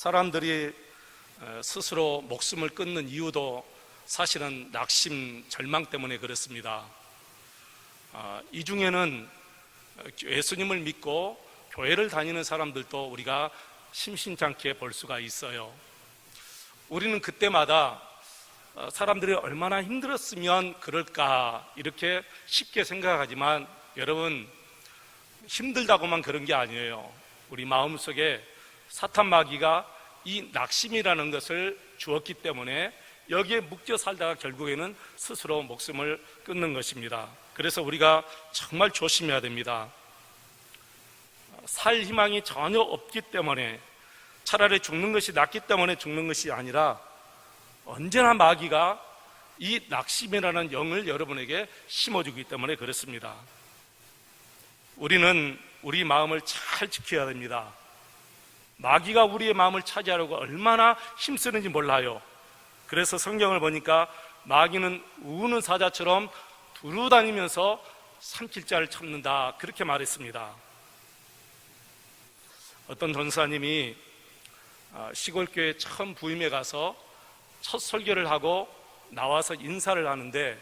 사람들이 스스로 목숨을 끊는 이유도 사실은 낙심, 절망 때문에 그렇습니다. 이 중에는 예수님을 믿고 교회를 다니는 사람들도 우리가 심심찮게 볼 수가 있어요. 우리는 그때마다 사람들이 얼마나 힘들었으면 그럴까 이렇게 쉽게 생각하지만 여러분, 힘들다고만 그런 게 아니에요. 우리 마음속에 사탄 마귀가 이 낙심이라는 것을 주었기 때문에 여기에 묶여 살다가 결국에는 스스로 목숨을 끊는 것입니다. 그래서 우리가 정말 조심해야 됩니다. 살 희망이 전혀 없기 때문에, 차라리 죽는 것이 낫기 때문에 죽는 것이 아니라 언제나 마귀가 이 낙심이라는 영을 여러분에게 심어주기 때문에 그렇습니다. 우리는 우리 마음을 잘 지켜야 됩니다. 마귀가 우리의 마음을 차지하려고 얼마나 힘쓰는지 몰라요. 그래서 성경을 보니까 마귀는 우는 사자처럼 두루다니면서 삼킬 자를 찾는다, 그렇게 말했습니다. 어떤 전사님이 시골교회 처음 부임에 가서 첫 설교를 하고 나와서 인사를 하는데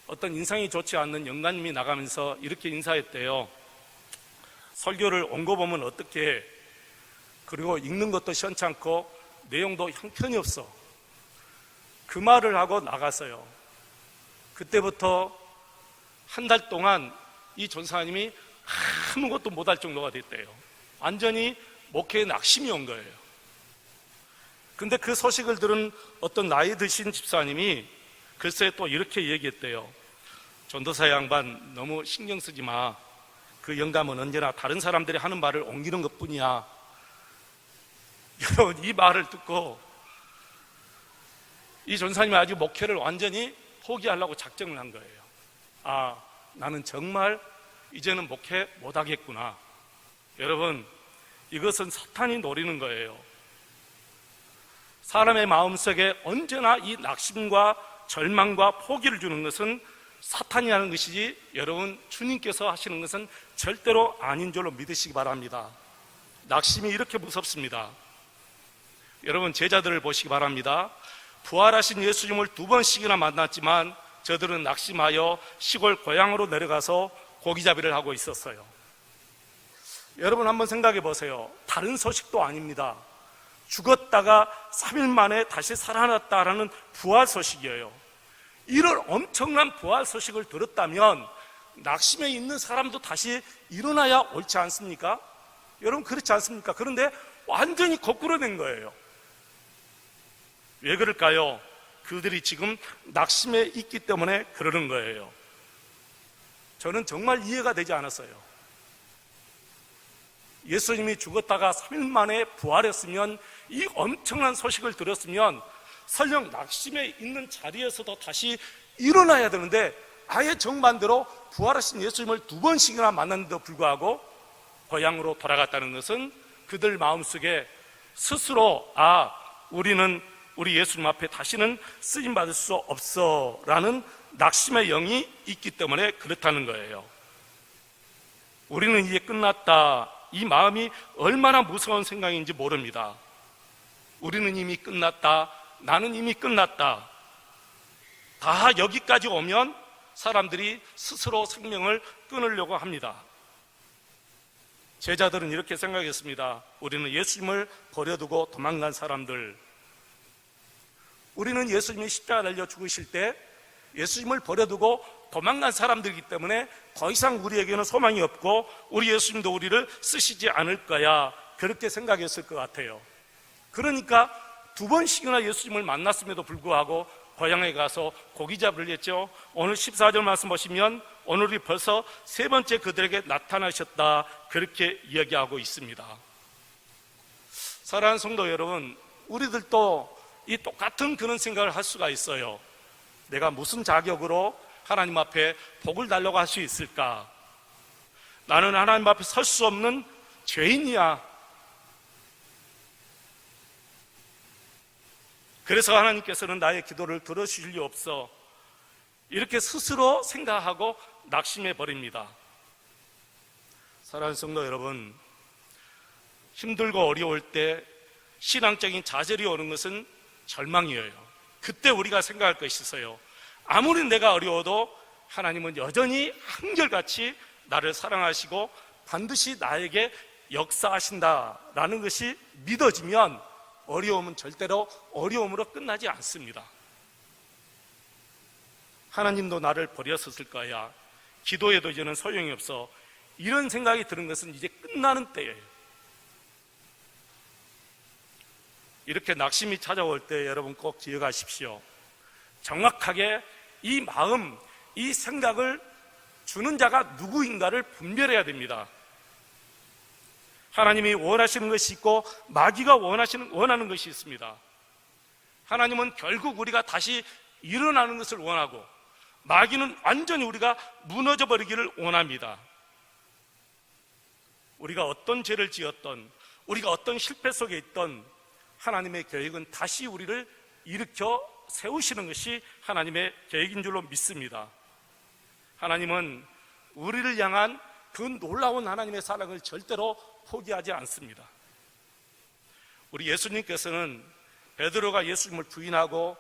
어떤 인상이 좋지 않는 영감님이 나가면서 이렇게 인사했대요. 설교를 온 거 보면 어떻게 해? 그리고 읽는 것도 시원찮고 내용도 형편이 없어. 그 말을 하고 나갔어요. 그때부터 한 달 동안 이 전사님이 아무것도 못할 정도가 됐대요. 완전히 목회에 낙심이 온 거예요. 근데 그 소식을 들은 어떤 나이 드신 집사님이 글쎄 또 이렇게 얘기했대요. 전도사 양반 너무 신경 쓰지 마. 그 영감은 언제나 다른 사람들이 하는 말을 옮기는 것뿐이야. 여러분, 이 말을 듣고 이 전사님이 아주 목회를 완전히 포기하려고 작정을 한 거예요. 아, 나는 정말 이제는 목회 못하겠구나. 여러분, 이것은 사탄이 노리는 거예요. 사람의 마음속에 언제나 이 낙심과 절망과 포기를 주는 것은 사탄이 하는 것이지 여러분, 주님께서 하시는 것은 절대로 아닌 줄로 믿으시기 바랍니다. 낙심이 이렇게 무섭습니다. 여러분, 제자들을 보시기 바랍니다. 부활하신 예수님을 2번씩이나 만났지만 저들은 낙심하여 시골 고향으로 내려가서 고기잡이를 하고 있었어요. 여러분, 한번 생각해 보세요. 다른 소식도 아닙니다. 죽었다가 3일 만에 다시 살아났다라는 부활 소식이에요. 이런 엄청난 부활 소식을 들었다면 낙심에 있는 사람도 다시 일어나야 옳지 않습니까? 여러분, 그렇지 않습니까? 그런데 완전히 거꾸로 된 거예요. 왜 그럴까요? 그들이 지금 낙심에 있기 때문에 그러는 거예요. 저는 정말 이해가 되지 않았어요. 예수님이 죽었다가 3일 만에 부활했으면, 이 엄청난 소식을 들었으면 설령 낙심에 있는 자리에서도 다시 일어나야 되는데 아예 정반대로 부활하신 예수님을 2번씩이나 만났는데도 불구하고 고향으로 돌아갔다는 것은 그들 마음속에 스스로 우리는 우리 예수님 앞에 다시는 쓰임받을 수 없어 라는 낙심의 영이 있기 때문에 그렇다는 거예요. 우리는 이제 끝났다, 이 마음이 얼마나 무서운 생각인지 모릅니다. 우리는 이미 끝났다, 나는 이미 끝났다. 다 여기까지 오면 사람들이 스스로 생명을 끊으려고 합니다. 제자들은 이렇게 생각했습니다. 우리는 예수님을 버려두고 도망간 사람들. 우리는 예수님이 십자가 달려 죽으실 때 예수님을 버려두고 도망간 사람들이기 때문에 더 이상 우리에게는 소망이 없고 우리 예수님도 우리를 쓰시지 않을 거야, 그렇게 생각했을 것 같아요. 그러니까 2번씩이나 예수님을 만났음에도 불구하고 고향에 가서 고기잡이를 했죠. 오늘 14절 말씀 보시면 오늘이 벌써 3번째 그들에게 나타나셨다, 그렇게 이야기하고 있습니다. 사랑하는 성도 여러분, 우리들도 이 똑같은 그런 생각을 할 수가 있어요. 내가 무슨 자격으로 하나님 앞에 복을 달라고 할 수 있을까? 나는 하나님 앞에 설 수 없는 죄인이야. 그래서 하나님께서는 나의 기도를 들어주실 리 없어. 이렇게 스스로 생각하고 낙심해 버립니다. 사랑하는 성도 여러분, 힘들고 어려울 때 신앙적인 좌절이 오는 것은 절망이에요. 그때 우리가 생각할 것이 있어요. 아무리 내가 어려워도 하나님은 여전히 한결같이 나를 사랑하시고 반드시 나에게 역사하신다라는 것이 믿어지면 어려움은 절대로 어려움으로 끝나지 않습니다. 하나님도 나를 버렸었을 거야. 기도해도 이제는 소용이 없어. 이런 생각이 드는 것은 이제 끝나는 때예요. 이렇게 낙심이 찾아올 때 여러분 꼭 기억하십시오. 정확하게 이 마음, 이 생각을 주는 자가 누구인가를 분별해야 됩니다. 하나님이 원하시는 것이 있고 마귀가 원하는 것이 있습니다. 하나님은 결국 우리가 다시 일어나는 것을 원하고, 마귀는 완전히 우리가 무너져 버리기를 원합니다. 우리가 어떤 죄를 지었던, 우리가 어떤 실패 속에 있던 하나님의 계획은 다시 우리를 일으켜 세우시는 것이 하나님의 계획인 줄로 믿습니다. 하나님은 우리를 향한 그 놀라운 하나님의 사랑을 절대로 포기하지 않습니다. 우리 예수님께서는 베드로가 예수님을 부인하고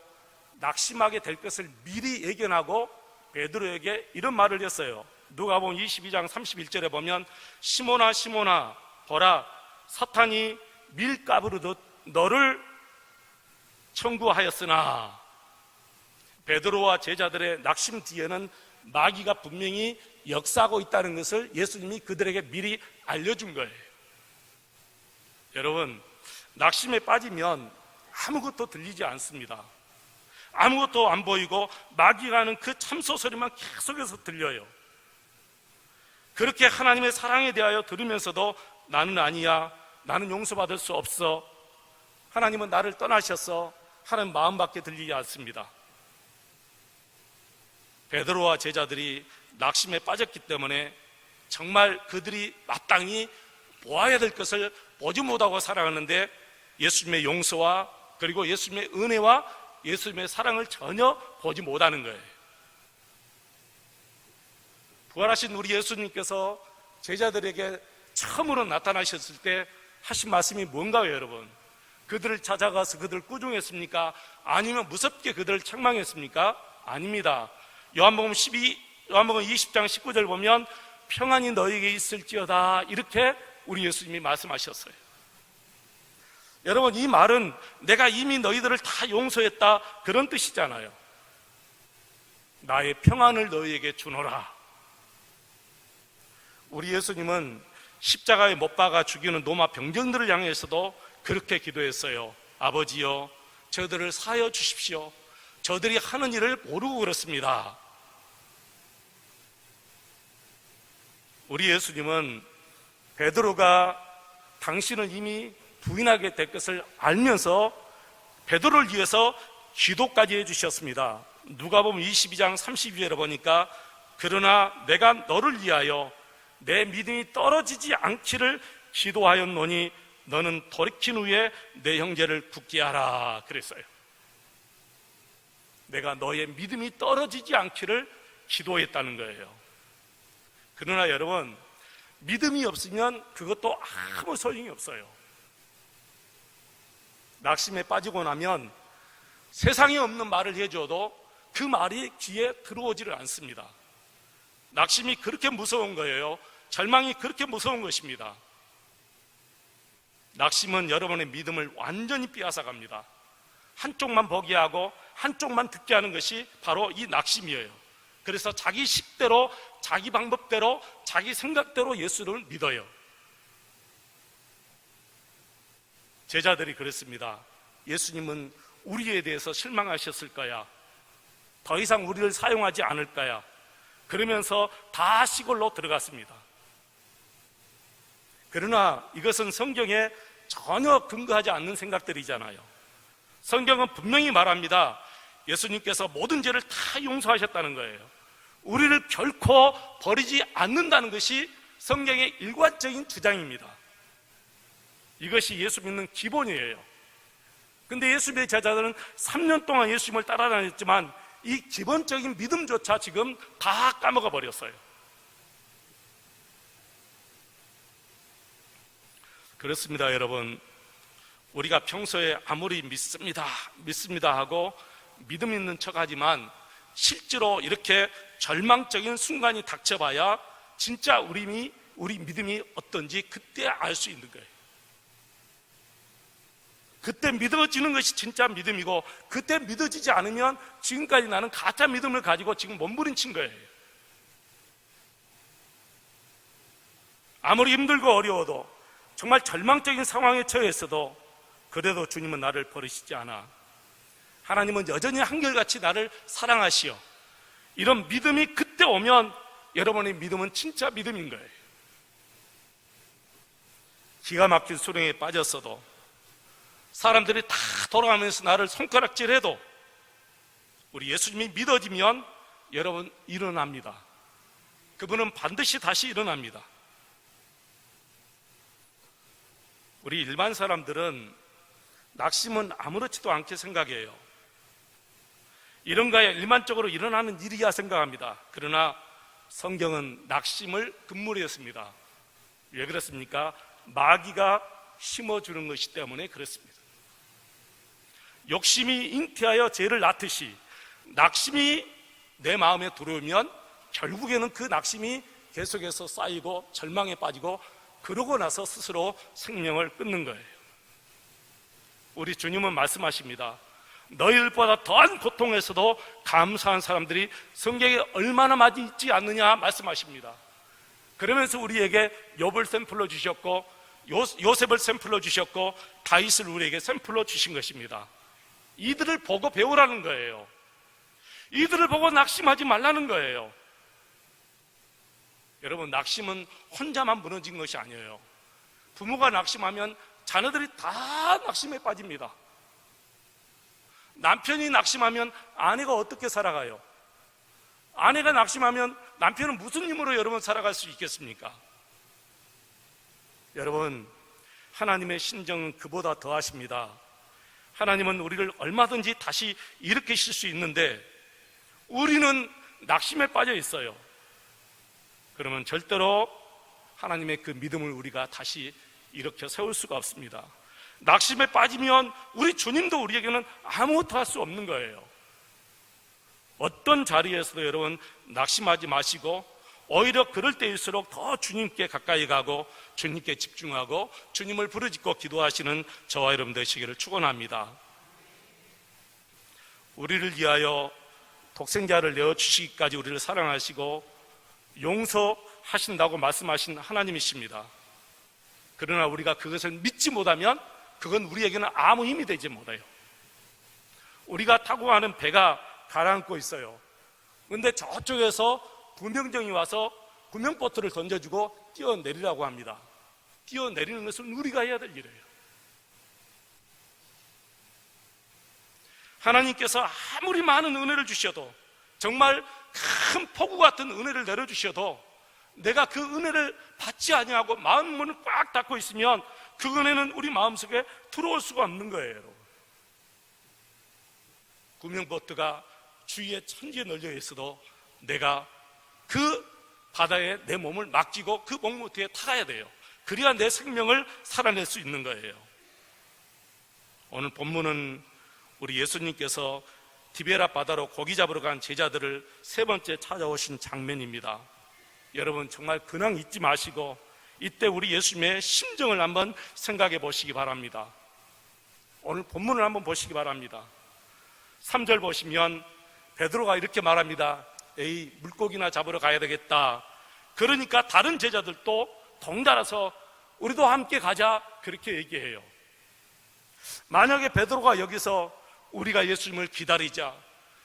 낙심하게 될 것을 미리 예견하고 베드로에게 이런 말을 했어요. 누가복음 22장 31절에 보면 시몬아 시몬아 보라, 사탄이 밀가부르듯 너를 청구하였으나, 베드로와 제자들의 낙심 뒤에는 마귀가 분명히 역사하고 있다는 것을 예수님이 그들에게 미리 알려준 거예요. 여러분, 낙심에 빠지면 아무것도 들리지 않습니다. 아무것도 안 보이고 마귀가 하는 그 참소 소리만 계속해서 들려요. 그렇게 하나님의 사랑에 대하여 들으면서도 나는 아니야, 나는 용서받을 수 없어, 하나님은 나를 떠나셨어 하는 마음밖에 들리지 않습니다. 베드로와 제자들이 낙심에 빠졌기 때문에 정말 그들이 마땅히 보아야 될 것을 보지 못하고 살아가는데 예수님의 용서와 그리고 예수님의 은혜와 예수님의 사랑을 전혀 보지 못하는 거예요. 부활하신 우리 예수님께서 제자들에게 처음으로 나타나셨을 때 하신 말씀이 뭔가요, 여러분? 그들을 찾아가서 그들을 꾸중했습니까? 아니면 무섭게 그들을 책망했습니까? 아닙니다. 요한복음 20장 19절 보면 평안이 너에게 있을지어다, 이렇게 우리 예수님이 말씀하셨어요. 여러분, 이 말은 내가 이미 너희들을 다 용서했다, 그런 뜻이잖아요. 나의 평안을 너희에게 주노라. 우리 예수님은 십자가에 못 박아 죽이는 로마 병정들을 향해서도 그렇게 기도했어요. 아버지여, 저들을 사하여 주십시오. 저들이 하는 일을 모르고 그렇습니다. 우리 예수님은 베드로가 당신을 이미 부인하게 될 것을 알면서 베드로를 위해서 기도까지 해주셨습니다. 누가복음 22장 32절에 보니까 그러나 내가 너를 위하여 내 믿음이 떨어지지 않기를 기도하였노니 너는 돌이킨 후에 내 형제를 굳게 하라 그랬어요. 내가 너의 믿음이 떨어지지 않기를 기도했다는 거예요. 그러나 여러분, 믿음이 없으면 그것도 아무 소용이 없어요. 낙심에 빠지고 나면 세상에 없는 말을 해줘도 그 말이 귀에 들어오지를 않습니다. 낙심이 그렇게 무서운 거예요. 절망이 그렇게 무서운 것입니다. 낙심은 여러분의 믿음을 완전히 빼앗아갑니다. 한쪽만 보게 하고 한쪽만 듣게 하는 것이 바로 이 낙심이에요. 그래서 자기 식대로, 자기 방법대로, 자기 생각대로 예수를 믿어요. 제자들이 그랬습니다. 예수님은 우리에 대해서 실망하셨을 거야. 더 이상 우리를 사용하지 않을 거야. 그러면서 다 시골로 들어갔습니다. 그러나 이것은 성경에 전혀 근거하지 않는 생각들이잖아요. 성경은 분명히 말합니다. 예수님께서 모든 죄를 다 용서하셨다는 거예요. 우리를 결코 버리지 않는다는 것이 성경의 일관적인 주장입니다. 이것이 예수 믿는 기본이에요. 근데 예수님의 제자들은 3년 동안 예수님을 따라다녔지만 이 기본적인 믿음조차 지금 다 까먹어 버렸어요. 그렇습니다, 여러분. 우리가 평소에 아무리 믿습니다 하고 믿음 있는 척하지만 실제로 이렇게 절망적인 순간이 닥쳐봐야 진짜 우리 믿음이 어떤지 그때 알 수 있는 거예요. 그때 믿어지는 것이 진짜 믿음이고, 그때 믿어지지 않으면 지금까지 나는 가짜 믿음을 가지고 지금 몸부림친 거예요. 아무리 힘들고 어려워도, 정말 절망적인 상황에 처했어도 그래도 주님은 나를 버리시지 않아. 하나님은 여전히 한결같이 나를 사랑하시오. 이런 믿음이 그때 오면 여러분의 믿음은 진짜 믿음인 거예요. 기가 막힌 수렁에 빠졌어도, 사람들이 다 돌아가면서 나를 손가락질해도 우리 예수님이 믿어지면 여러분 일어납니다. 그분은 반드시 다시 일어납니다. 우리 일반 사람들은 낙심은 아무렇지도 않게 생각해요. 이런 거야 일반적으로 일어나는 일이야 생각합니다. 그러나 성경은 낙심을 금물이었습니다. 왜 그렇습니까? 마귀가 심어주는 것이기 때문에 그렇습니다. 욕심이 잉태하여 죄를 낳듯이 낙심이 내 마음에 들어오면 결국에는 그 낙심이 계속해서 쌓이고 절망에 빠지고, 그러고 나서 스스로 생명을 끊는 거예요. 우리 주님은 말씀하십니다. 너희들보다 더한 고통에서도 감사한 사람들이 성경에 얼마나 많이 있지 않느냐 말씀하십니다. 그러면서 우리에게 욥을 샘플로 주셨고, 요셉을 샘플로 주셨고, 다윗을 우리에게 샘플로 주신 것입니다. 이들을 보고 배우라는 거예요. 이들을 보고 낙심하지 말라는 거예요. 여러분, 낙심은 혼자만 무너진 것이 아니에요. 부모가 낙심하면 자녀들이 다 낙심에 빠집니다. 남편이 낙심하면 아내가 어떻게 살아가요? 아내가 낙심하면 남편은 무슨 힘으로 여러분 살아갈 수 있겠습니까? 여러분, 하나님의 심정은 그보다 더하십니다. 하나님은 우리를 얼마든지 다시 일으키실 수 있는데 우리는 낙심에 빠져 있어요. 그러면 절대로 하나님의 그 믿음을 우리가 다시 일으켜 세울 수가 없습니다. 낙심에 빠지면 우리 주님도 우리에게는 아무것도 할 수 없는 거예요. 어떤 자리에서도 여러분 낙심하지 마시고, 오히려 그럴 때일수록 더 주님께 가까이 가고 주님께 집중하고 주님을 부르짖고 기도하시는 저와 여러분 되시기를 축원합니다. 우리를 위하여 독생자를 내어주시기까지 우리를 사랑하시고 용서하신다고 말씀하신 하나님이십니다. 그러나 우리가 그것을 믿지 못하면 그건 우리에게는 아무 힘이 되지 못해요. 우리가 타고 가는 배가 가라앉고 있어요. 그런데 저쪽에서 구명정이 와서 구명보트를 던져주고 뛰어내리라고 합니다. 뛰어내리는 것은 우리가 해야 될 일이에요. 하나님께서 아무리 많은 은혜를 주셔도, 정말 큰 폭우 같은 은혜를 내려주셔도 내가 그 은혜를 받지 아니하고 마음 문을 꽉 닫고 있으면 그 은혜는 우리 마음속에 들어올 수가 없는 거예요. 여러분, 구명보트가 주위에 천지에 널려 있어도 내가 그 바다에 내 몸을 맡기고 그 목무트에 타야 돼요. 그래야 내 생명을 살아낼 수 있는 거예요. 오늘 본문은 우리 예수님께서 디베라 바다로 고기 잡으러 간 제자들을 세 번째 찾아오신 장면입니다. 여러분, 정말 근황 잊지 마시고 이때 우리 예수님의 심정을 한번 생각해 보시기 바랍니다. 오늘 본문을 한번 보시기 바랍니다. 3절 보시면 베드로가 이렇게 말합니다. 에이, 물고기나 잡으러 가야 되겠다. 그러니까 다른 제자들도 덩달아서 우리도 함께 가자, 그렇게 얘기해요. 만약에 베드로가 여기서 우리가 예수님을 기다리자,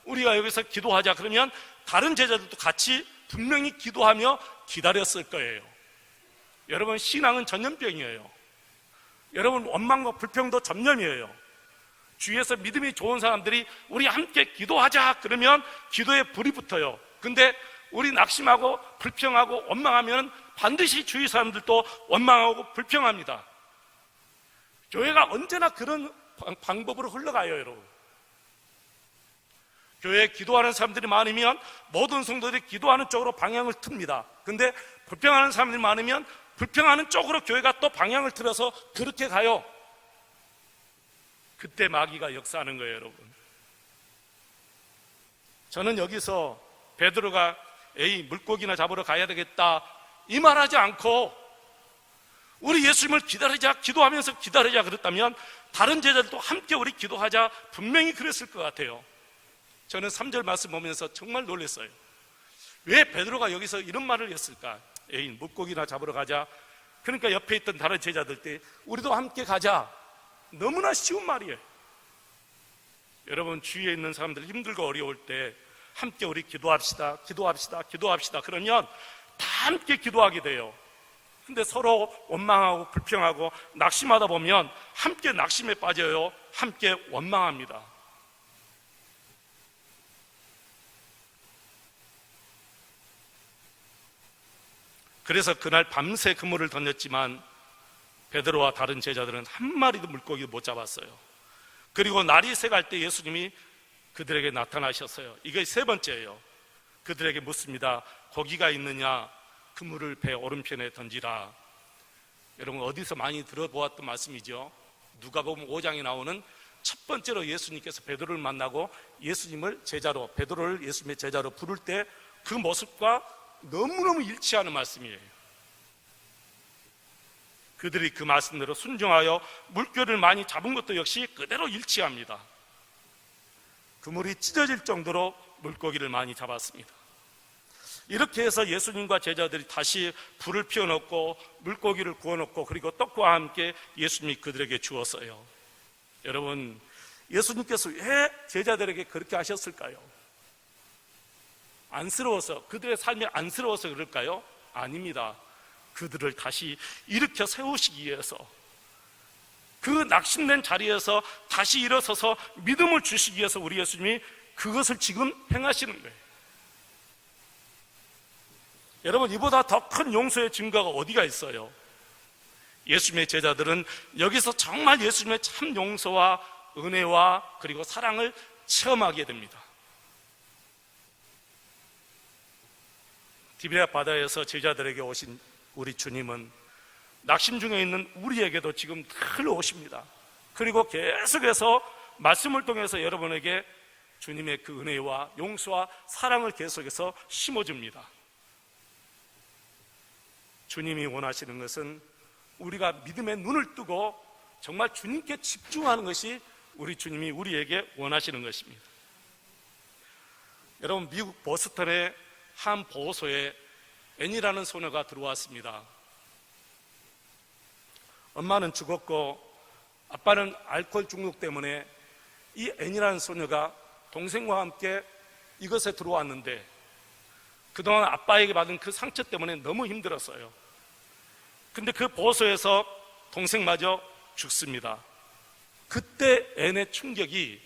우리가 여기서 기도하자 그러면 다른 제자들도 같이 분명히 기도하며 기다렸을 거예요. 여러분, 신앙은 전염병이에요. 여러분, 원망과 불평도 전염이에요. 주위에서 믿음이 좋은 사람들이 우리 함께 기도하자 그러면 기도에 불이 붙어요. 근데 우리 낙심하고 불평하고 원망하면 반드시 주위 사람들도 원망하고 불평합니다. 교회가 언제나 그런 방법으로 흘러가요. 여러분, 교회에 기도하는 사람들이 많으면 모든 성도들이 기도하는 쪽으로 방향을 틉니다. 근데 불평하는 사람들이 많으면 불평하는 쪽으로 교회가 또 방향을 틀어서 그렇게 가요. 그때 마귀가 역사하는 거예요, 여러분. 저는 여기서 베드로가 에이 물고기나 잡으러 가야 되겠다 이 말하지 않고 우리 예수님을 기다리자, 기도하면서 기다리자 그랬다면 다른 제자들도 함께 우리 기도하자 분명히 그랬을 것 같아요. 저는 3절 말씀 보면서 정말 놀랐어요. 왜 베드로가 여기서 이런 말을 했을까? 에이 물고기나 잡으러 가자. 그러니까 옆에 있던 다른 제자들 때 우리도 함께 가자. 너무나 쉬운 말이에요. 여러분 주위에 있는 사람들 힘들고 어려울 때 함께 우리 기도합시다 그러면 다 함께 기도하게 돼요. 근데 서로 원망하고 불평하고 낙심하다 보면 함께 낙심에 빠져요. 함께 원망합니다. 그래서 그날 밤새 그물을 던졌지만 베드로와 다른 제자들은 한 마리도 물고기도 못 잡았어요. 그리고 날이 새갈 때 예수님이 그들에게 나타나셨어요. 이게 세 번째예요. 그들에게 묻습니다. 고기가 있느냐? 그물을 배 오른편에 던지라. 여러분 어디서 많이 들어보았던 말씀이죠. 누가복음 5장에 나오는 첫 번째로 예수님께서 베드로를 만나고 예수님을 제자로, 베드로를 예수님의 제자로 부를 때 그 모습과 너무너무 일치하는 말씀이에요. 그들이 그 말씀대로 순종하여 물고기를 많이 잡은 것도 역시 그대로 일치합니다. 그물이 찢어질 정도로 물고기를 많이 잡았습니다. 이렇게 해서 예수님과 제자들이 다시 불을 피워놓고 물고기를 구워놓고 그리고 떡과 함께 예수님이 그들에게 주었어요. 여러분 예수님께서 왜 제자들에게 그렇게 하셨을까요? 안쓰러워서, 그들의 삶이 안쓰러워서 그럴까요? 아닙니다. 그들을 다시 일으켜 세우시기 위해서, 그 낙심된 자리에서 다시 일어서서 믿음을 주시기 위해서 우리 예수님이 그것을 지금 행하시는 거예요. 여러분 이보다 더 큰 용서의 증거가 어디가 있어요? 예수님의 제자들은 여기서 정말 예수님의 참 용서와 은혜와 그리고 사랑을 체험하게 됩니다. 디베랴 바다에서 제자들에게 오신 우리 주님은 낙심 중에 있는 우리에게도 지금 늘 오십니다. 그리고 계속해서 말씀을 통해서 여러분에게 주님의 그 은혜와 용서와 사랑을 계속해서 심어줍니다. 주님이 원하시는 것은 우리가 믿음의 눈을 뜨고 정말 주님께 집중하는 것이 우리 주님이 우리에게 원하시는 것입니다. 여러분 미국 보스턴의 한 보호소에 앤이라는 소녀가 들어왔습니다. 엄마는 죽었고 아빠는 알코올 중독 때문에 이 앤이라는 소녀가 동생과 함께 이것에 들어왔는데 그동안 아빠에게 받은 그 상처 때문에 너무 힘들었어요. 근데 그 보호소에서 동생마저 죽습니다. 그때 앤의 충격이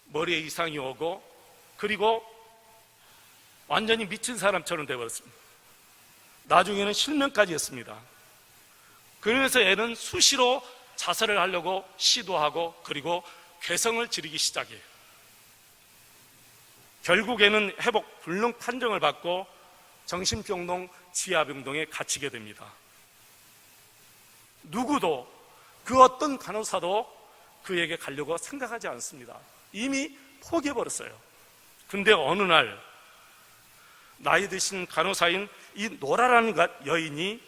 머리에 이상이 오고 그리고 완전히 미친 사람처럼 되어버렸습니다. 나중에는 실명까지 했습니다. 그래서 앤은 수시로 자살을 하려고 시도하고 그리고 괴성을 지르기 시작해요. 결국에는 회복 불능 판정을 받고 정신병동, 지하병동에 갇히게 됩니다. 누구도 그 어떤 간호사도 그에게 가려고 생각하지 않습니다. 이미 포기해버렸어요. 근데 어느 날 나이 드신 간호사인 이 노라라는 여인이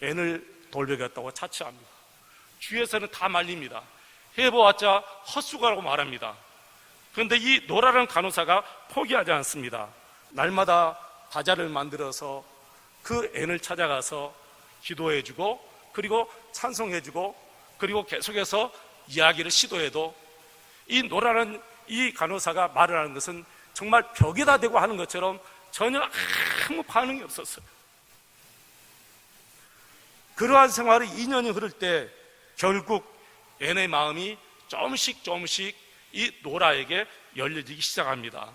앤을 돌보겠다고 자처합니다. 주위에서는 다 말립니다. 해보았자 헛수고라고 말합니다. 그런데 이 노라라는 간호사가 포기하지 않습니다. 날마다 과자를 만들어서 그 앤을 찾아가서 기도해주고 그리고 찬송해주고 그리고 계속해서 이야기를 시도해도 이 노라는 이 간호사가 말을 하는 것은 정말 벽에다 대고 하는 것처럼 전혀 아무 반응이 없었어요. 그러한 생활이 2년이 흐를 때 결국 앤의 마음이 조금씩 이 노라에게 열려지기 시작합니다.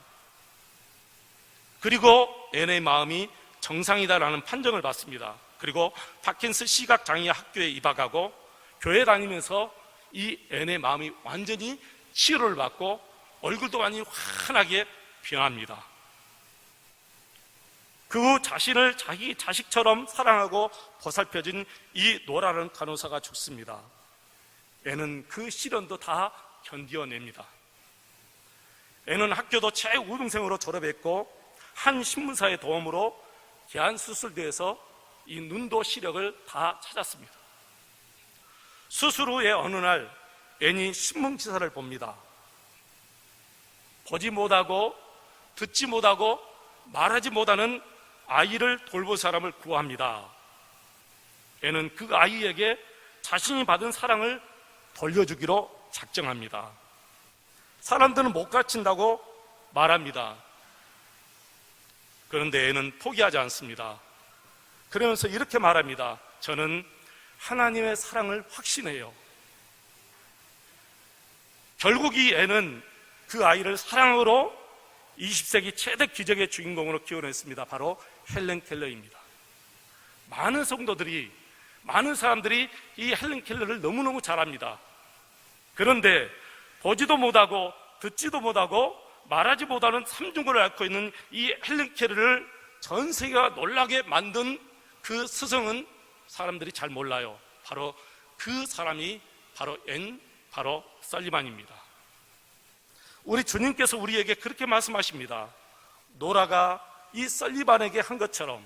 그리고 앤의 마음이 정상이다라는 판정을 받습니다. 그리고 파킨슨 시각장애 학교에 입학하고 교회 다니면서 이 앤의 마음이 완전히 치료를 받고 얼굴도 완전히 환하게 변합니다. 그 후 자신을 자기 자식처럼 사랑하고 보살펴준 이 노라는 간호사가 죽습니다. 앤은 그 시련도 다 견뎌냅니다. 애는 학교도 최우등생으로 졸업했고 한 신문사의 도움으로 개안 수술대에서 이 눈도 시력을 다 찾았습니다. 수술 후에 어느 날 애는 신문 기사를 봅니다. 보지 못하고 듣지 못하고 말하지 못하는 아이를 돌볼 사람을 구합니다. 애는 그 아이에게 자신이 받은 사랑을 돌려주기로 작정합니다. 사람들은 못 가르친다고 말합니다. 그런데 애는 포기하지 않습니다. 그러면서 이렇게 말합니다. 저는 하나님의 사랑을 확신해요. 결국 이 애는 그 아이를 사랑으로 20세기 최대 기적의 주인공으로 키워냈습니다. 바로 헬렌 켈러입니다. 많은 성도들이, 많은 사람들이 이 헬렌 켈러를 너무너무 잘 압니다. 그런데 보지도 못하고 듣지도 못하고 말하지 못하는 삼중고를 앓고 있는 이 헬렌 켈러를 전 세계가 놀라게 만든 그 스승은 사람들이 잘 몰라요. 바로 그 사람이 바로 바로 설리반입니다. 우리 주님께서 우리에게 그렇게 말씀하십니다. 노라가 이 설리반에게 한 것처럼,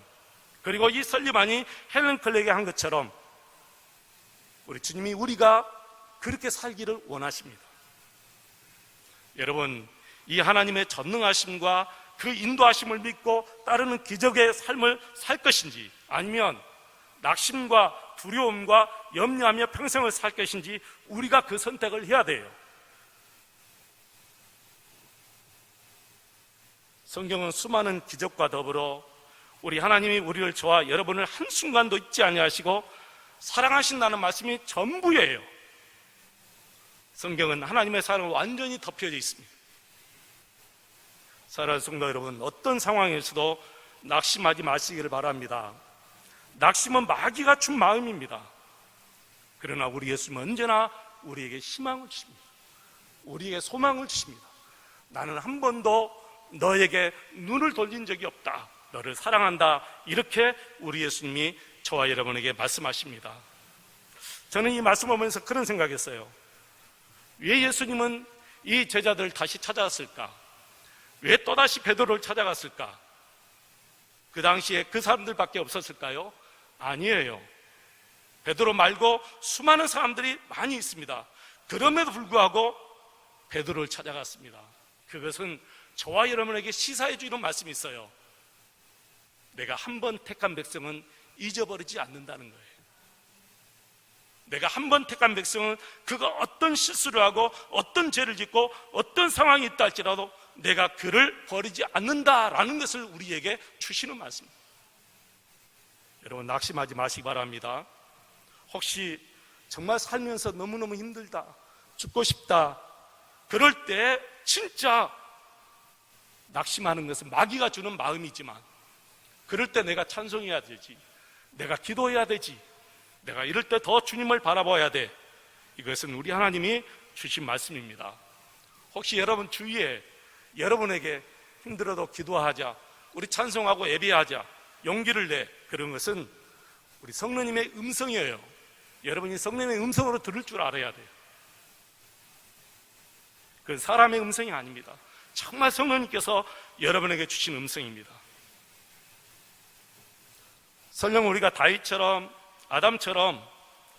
그리고 이 설리반이 헬렌 켈러에게 한 것처럼 우리 주님이 우리가 그렇게 살기를 원하십니다. 여러분, 이 하나님의 전능하심과 그 인도하심을 믿고 따르는 기적의 삶을 살 것인지, 아니면 낙심과 두려움과 염려하며 평생을 살 것인지 우리가 그 선택을 해야 돼요. 성경은 수많은 기적과 더불어 우리 하나님이 우리를 저와 여러분을 한순간도 잊지 아니하시고 사랑하신다는 말씀이 전부예요. 성경은 하나님의 사랑으로 완전히 덮여져 있습니다. 사랑하는 성도 여러분, 어떤 상황에서도 낙심하지 마시기를 바랍니다. 낙심은 마귀가 준 마음입니다. 그러나 우리 예수님은 언제나 우리에게 희망을 주십니다. 우리에게 소망을 주십니다. 나는 한 번도 너에게 눈을 돌린 적이 없다. 너를 사랑한다. 이렇게 우리 예수님이 저와 여러분에게 말씀하십니다. 저는 이 말씀을 보면서 그런 생각했어요. 왜 예수님은 이 제자들을 다시 찾아갔을까? 왜 또다시 베드로를 찾아갔을까? 그 당시에 그 사람들밖에 없었을까요? 아니에요. 베드로 말고 수많은 사람들이 많이 있습니다. 그럼에도 불구하고 베드로를 찾아갔습니다. 그것은 저와 여러분에게 시사해 주는 말씀이 있어요. 내가 한 번 택한 백성은 잊어버리지 않는다는 거예요. 내가 한 번 택한 백성은 그가 어떤 실수를 하고 어떤 죄를 짓고 어떤 상황이 있다 할지라도 내가 그를 버리지 않는다라는 것을 우리에게 주시는 말씀입니다. 여러분, 낙심하지 마시기 바랍니다. 혹시 정말 살면서 너무너무 힘들다, 죽고 싶다, 그럴 때 진짜 낙심하는 것은 마귀가 주는 마음이지만, 그럴 때 내가 찬송해야 되지, 내가 기도해야 되지, 내가 이럴 때 더 주님을 바라봐야 돼. 이것은 우리 하나님이 주신 말씀입니다. 혹시 여러분 주위에 여러분에게 힘들어도 기도하자, 우리 찬송하고 예배하자, 용기를 내, 그런 것은 우리 성령님의 음성이에요. 여러분이 성령님의 음성으로 들을 줄 알아야 돼요. 그 사람의 음성이 아닙니다. 정말 성령님께서 여러분에게 주신 음성입니다. 설령 우리가 다윗처럼 아담처럼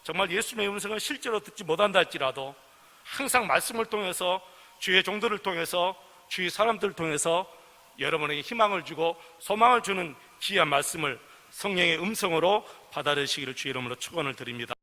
정말 예수님의 음성을 실제로 듣지 못한다 할지라도 항상 말씀을 통해서, 주의 종들을 통해서, 주의 사람들을 통해서 여러분에게 희망을 주고 소망을 주는 귀한 말씀을 성령의 음성으로 받아들이시기를 주의 이름으로 축원을 드립니다.